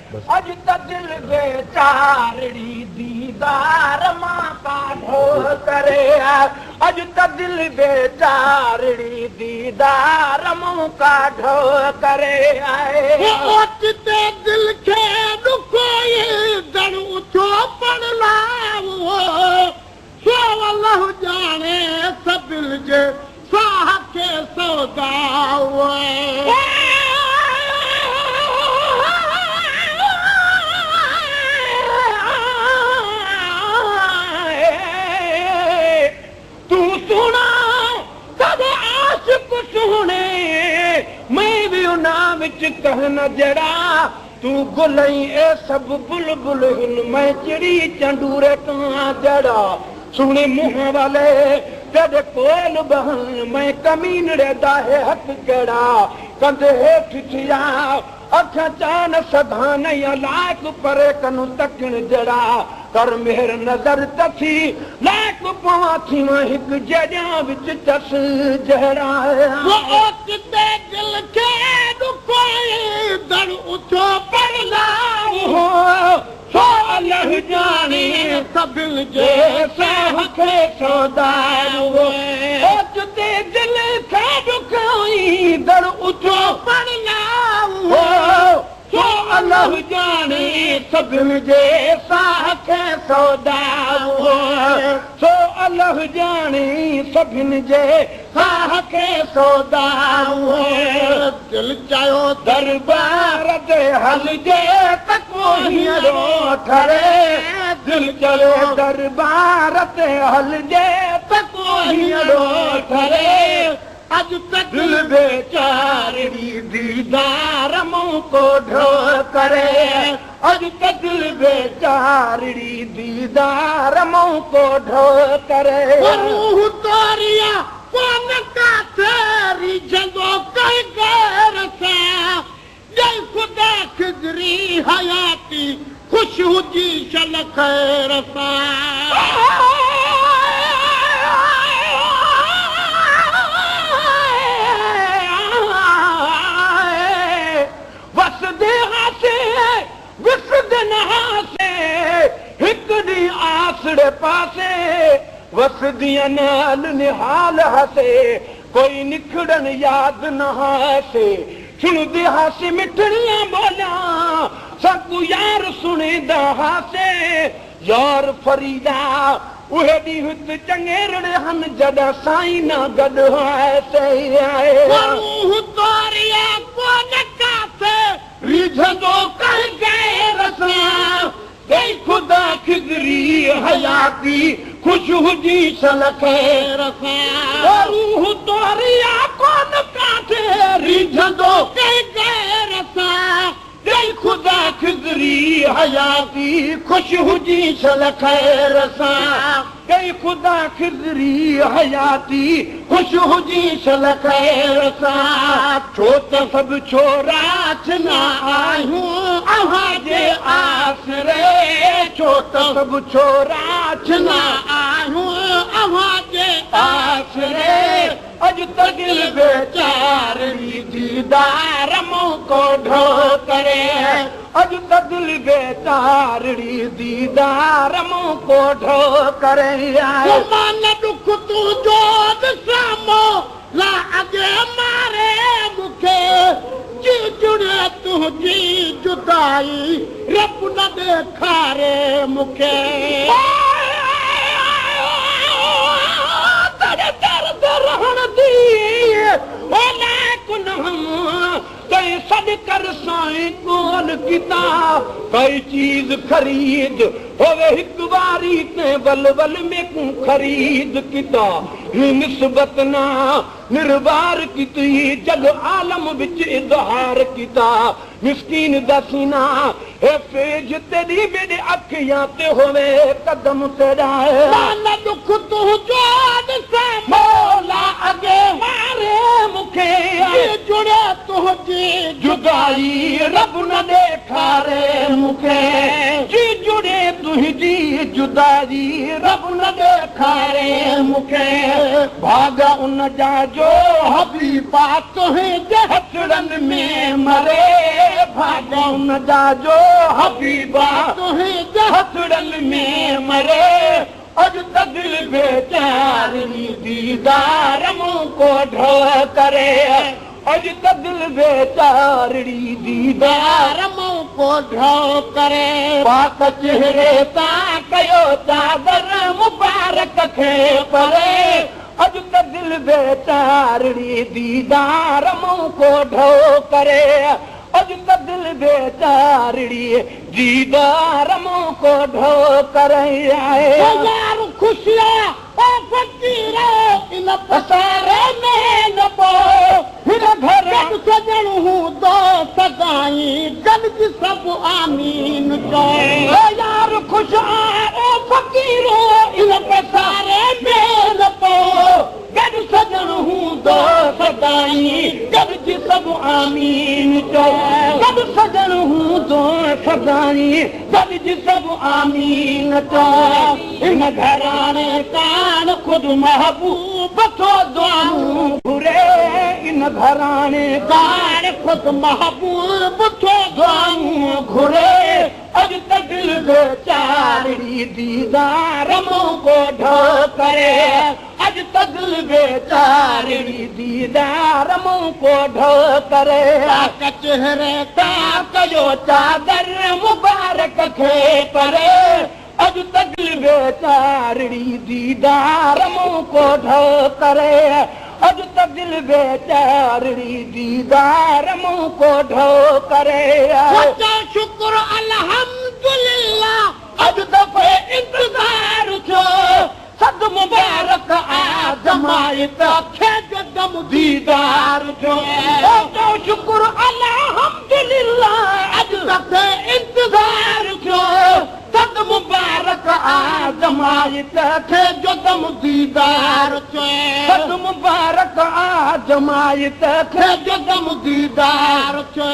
अज त दिल बेचारड़ी दीदार मां काढो करे अज त दिल बेचारड़ी दीदार मां काढो करे ते दिल खे दुखोई दण उथो पण लावो सो अल्लाह जाने सबिल जे साह के सौदाओ कहना जड़ा तू गुलई ए सब बुलबुल मैं चिड़ी चंडूरे तू जड़ा सुने मुंह वाले तेरे कोयल बहन मैं कमीनड़े दाहे हथ जड़ा कंधे हेठ थिया अखा चान सधान लाइक परे कनु तकण जड़ा कर मेहर नजर तथी लाइक पवा थी मां हिक जड़ा विच चस जड़ा दिल के दर उथो पर लाओ सो अल्लाह जाने सबिल जे साह खे सौदाओ ते दिल खे दुखोई दर उथो पर लाओ सो अल्लाह जाने सबिल जे साह खे सौदाओ सो अल्लाह जाने सभिन जे साह खे सौदाओ दिल चायो दरबार ते हल जे त कोई रो ठरे दिल चलो दरबार ते हल जे त कोई रो ठरे अज तक दिल बेचारड़ी दीदार मुंह को ढो करे अज तक दिल बेचारड़ी दीदार मुंह को ढो करे रूह तोरिया कोन का तेरी जगो कई गैर सा जय खुदा खिजरी हयाती खुश हुजी चल खैर सा वसदे हासे विसदे नहासे हिक दी आसड़े पासे वसदिया नाल निहाल हसे कोई निखड़न याद न हासे सुनदे हासे मिठड़ियां बोला सकू यार सुनेदा हासे यार फरीदा उहे दी हुत चंगेरड़े हन जदा साईं ना गड हासे आए रूह तोरिया कोन का रिझंदो कर गए रसा दे खुदा खिजरी हयाती खुश हुजी सल खैर सा रूह तोरिया कोन काथे रिझंदो कर गए रसा दे खुदा खिजरी हयाती खुश हुजी सल खैर सा दे खुदा खिजरी हयाती खुश हुजी सल खैर सा छो त सब छोरा छना आयूं अहां जे आसरे छो त सब छोरा छना आयूं अहां जे आसरे अज त दिल बेचारड़ी दीदार मुंह को ढो करे अज त दिल बेचारड़ी दीदार मुंह को ढो करे मन दुख तू जो सामो ला अगे मारे मुखे जी जुड़े तुझी जुदाई रब न देखारे मुखे तेरे दर्द रहण दी ओ लाकुन हम कई सद कर साईं कोल किताब कई चीज खरीद होवे हिक बारी ते बलबल में को खरीद किताब निस्बत ना निर्वार किती जग आलम विच इज़हार किताब मिस्कीन दसीना ए फेज तेरी बेडे अखियां ते होवे कदम तेरा मन दुख तू जो से मौला अगे मारे मुखे जुड़े तुझी जुदाई रब न देखारे मुखे जी जुड़े तुझी जुदाई रब न ॾेखारे मूंखे भाग उन जा जो हबीबा तुंहिंजे हथड़नि में मरे भाग उन जा जो हबीबा तुंहिंजे हथड़नि में मरे अॼु त दिलि बेचारी दीदार मूं को ढो करे अॼु त दिलि बेचारी दीदार मूं को ढो करे पाक चेहरे तां कयो चादर मुबारक खे परे अॼु त दिलि बेचारी दीदार मूं को ढो करे अॼु त दिलि बेचारी दीदार मूं को ढो करे यार खुशिया ओ फकीर इन पसारे में न पो हिन घर सजण हूं दो सगाई गॾिजी सभु आमीन चओ यार खुश ओ फकीर इन पसारे में न पो गॾु सजण हूं दो सदाई गॾिजी सभु आमीन चओ गॾु सजण हूं दो सदाई गॾिजी सभु आमीन चओ इन घराणे कान ख़ुदि महबूब थो दुआऊं घुरे इन घराणे कान ख़ुदि महबूब थो दुआऊं घुरे अॼु त दिलि बेचारी दीदार मूं को ढो करे अॼु त दिलि बेचारी दीदार मूं को ढो करे चेहरे तां कयो चादर मुबारक खे परे अॼु त दिलि बेचारी दीदार मूं को ढो करे अॼु त दिलि बेचारी दीदार मूं को ढो करे शुक्र अल्हम्दुलिल्लाह अॼु दफ़े इंतज़ार थियो सद मुबारक आ जमायत खे जो दम दीदार थियो शुक्र अल्हम्दुलिल्लाह अॼु दफ़े इंतज़ार थियो सद मुबारक आ जमायत खे जो दम दीदार थियो सद मुबारक आ जमायत खे जो दम दीदार थियो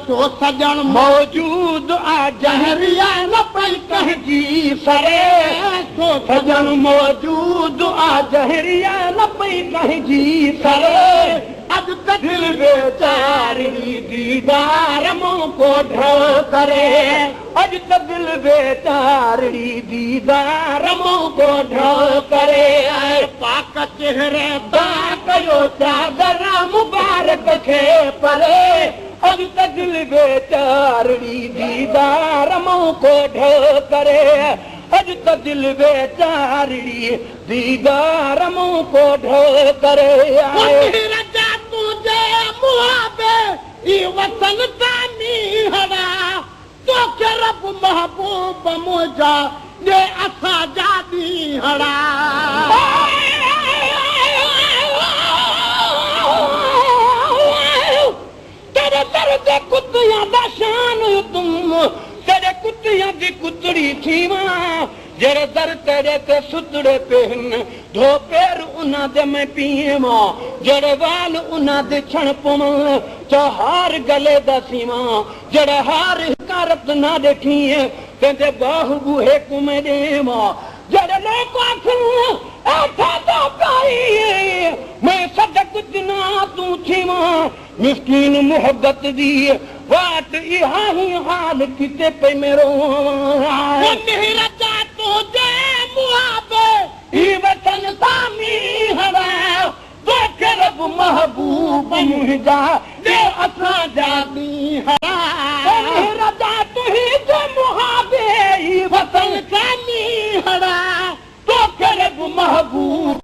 तो सजण मौजूद आ जहरिया न पई कंहिंजी सरे तो सजण मौजूद आ जहरिया न पई कंहिंजी सरे अॼु त दिलि बेचारी दीदार मूं को ढो करे अॼु त दिलि बेचारी दीदार मूं को ढो करे पाक चेहरे तां कयो चादर मुबारक खे परे अॼु त दिलि बेचारी दीदार मूं को ढो करे अॼु त दिलि बेचारी दीदार मूं को ढो करे रजा तुंहिंजे मुआबे ई वतन तानी हड़ा तोखे रब महबूब मुंहिंजा ॾे असां जा ॾींहं हड़ा तेरे दर ते कुतियां दा शान तुम तेरे कुतियां दी कुतड़ी थी मां जहिड़े दर तेरे ते सुतड़े पिन धो पेर उन्हां दे मैं पीवां जहिड़े वाल उन्हां दे छण पवां चहार गले दा सीवां जहिड़े हार हिकारत ना ॾिठी तंहिंजे बाहु बूहे कुमे ॾेवां जहिड़े लोक मैं सदक दिना तूं थीवां मिसकीन मोहब्बत दी वाट इहा ही हाल किते पे मेरो रजा तुंहिंजे मुआबे ई वतन तामी हवा तोखे रब महबूब मुंहिंजा ॾे असां जा ॾींहं रजा तुंहिंजे मुआबे ई वतन तामी हवा तोखे रब महबूब